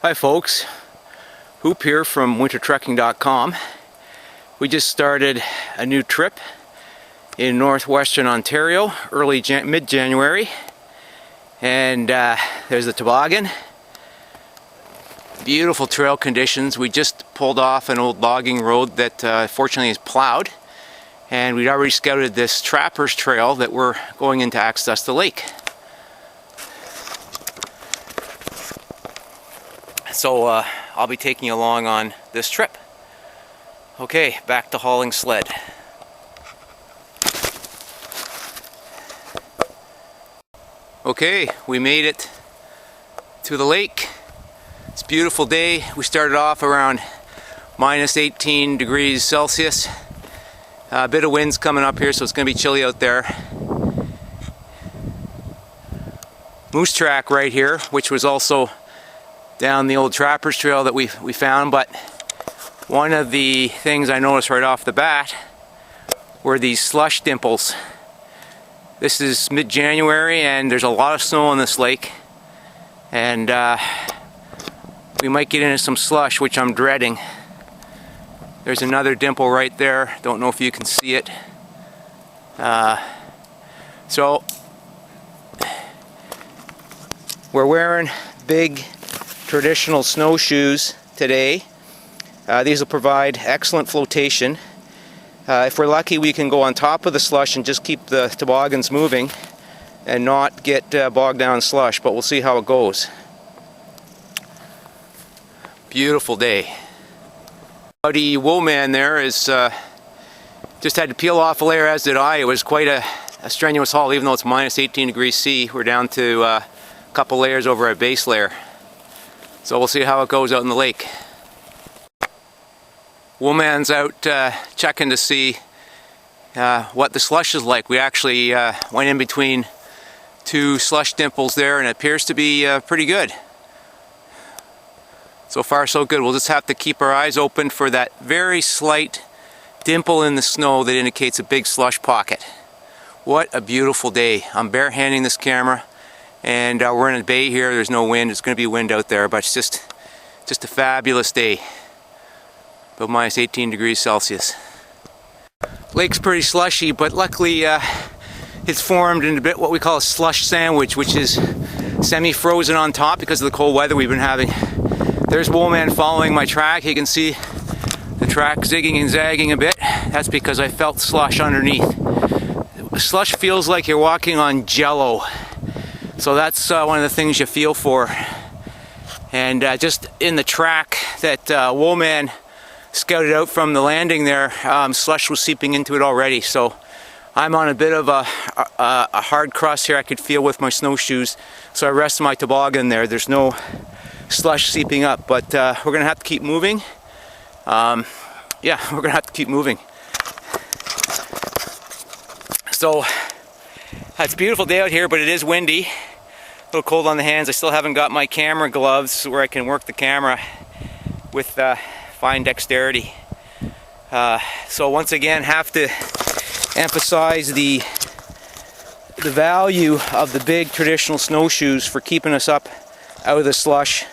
Hi folks, Hoop here from wintertrekking.com. We just started a new trip in Northwestern Ontario, mid-January, and there's the toboggan. Beautiful trail conditions. We just pulled off an old logging road that fortunately is plowed, and we'd already scouted this trapper's trail that we're going in to access the lake. So I'll be taking you along on this trip. Okay, back to hauling sled. Okay, we made it to the lake. It's a beautiful day. We started off around minus 18 degrees Celsius. A bit of wind's coming up here, so it's going to be chilly out there. Moose track right here, which was also down the old trapper's trail that we found, but one of the things I noticed right off the bat were these slush dimples. This is mid-January and there's a lot of snow on this lake, and we might get into some slush, which I'm dreading. There's another dimple right there. Don't know if you can see it. So we're wearing big traditional snowshoes today. These will provide excellent flotation. If we're lucky, we can go on top of the slush and just keep the toboggans moving and not get bogged down in slush, but we'll see how it goes. Beautiful day. The Woolman there is just had to peel off a layer, as did I. It was quite a strenuous haul, even though it's minus 18 degrees C. We're down to a couple layers over our base layer. So we'll see how it goes out in the lake. Woolman's out checking to see what the slush is like. We actually went in between two slush dimples there, and it appears to be pretty good. So far so good. We'll just have to keep our eyes open for that very slight dimple in the snow that indicates a big slush pocket. What a beautiful day. I'm bare-handing this camera, and we're in a bay here. There's no wind. It's going to be wind out there, but it's just a fabulous day. About minus 18 degrees Celsius. Lake's pretty slushy, but luckily it's formed into a bit what we call a slush sandwich, which is semi-frozen on top because of the cold weather we've been having. There's Woolman following my track. You can see the track zigging and zagging a bit. That's because I felt slush underneath. Slush feels like you're walking on jello. So that's one of the things you feel for. And just in the track that Woolman scouted out from the landing there, slush was seeping into it already. So I'm on a bit of a hard crust here I could feel with my snowshoes. So I rested my toboggan there. There's no slush seeping up, but we're going to have to keep moving. Yeah, we're going to have to keep moving. So it's a beautiful day out here, but it is windy. A little cold on the hands. I still haven't got my camera gloves where I can work the camera with fine dexterity. So once again, have to emphasize the value of the big traditional snowshoes for keeping us up out of the slush,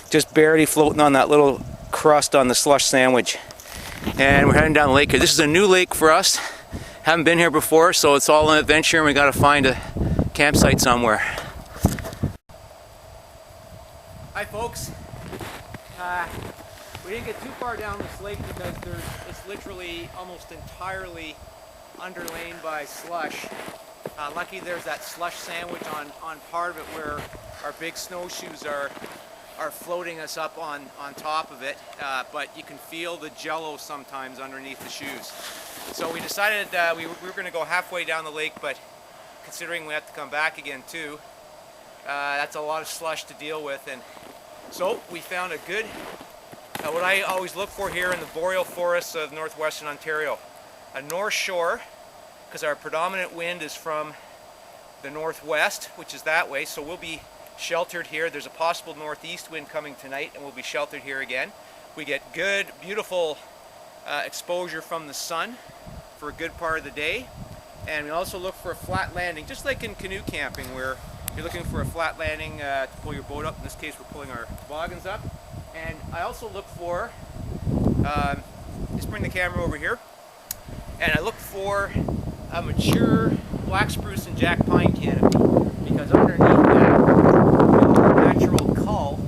just barely floating on that little crust on the slush sandwich. And we're heading down the lake here. This is a new lake for us. Haven't been here before, so it's all an adventure, and we got to find a campsite somewhere. Hi folks. We didn't get too far down this lake because it's literally almost entirely underlain by slush. Lucky there's that slush sandwich on part of it where our big snowshoes are floating us up on top of it, but you can feel the jello sometimes underneath the shoes. So we decided we were going to go halfway down the lake, but considering we have to come back again too, that's a lot of slush to deal with, and so we found a good, what I always look for here in the boreal forests of northwestern Ontario, a north shore, because our predominant wind is from the northwest, which is that way, so we'll be sheltered here. There's a possible northeast wind coming tonight, and we'll be sheltered here again. We get good, beautiful exposure from the sun for a good part of the day, and we also look for a flat landing, just like in canoe camping where you're looking for a flat landing to pull your boat up. In this case, we're pulling our toboggans up. I also look for, just bring the camera over here, and I look for a mature black spruce and jack pine canopy, because underneath that natural cull,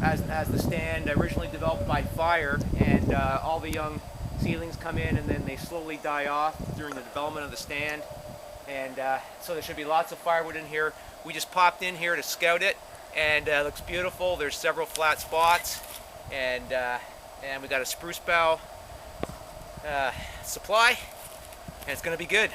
as the stand originally developed by fire, and all the young seedlings come in and then they slowly die off during the development of the stand. And so there should be lots of firewood in here. We just popped in here to scout it, and it looks beautiful. There's several flat spots, and we got a spruce bough supply, and it's going to be good.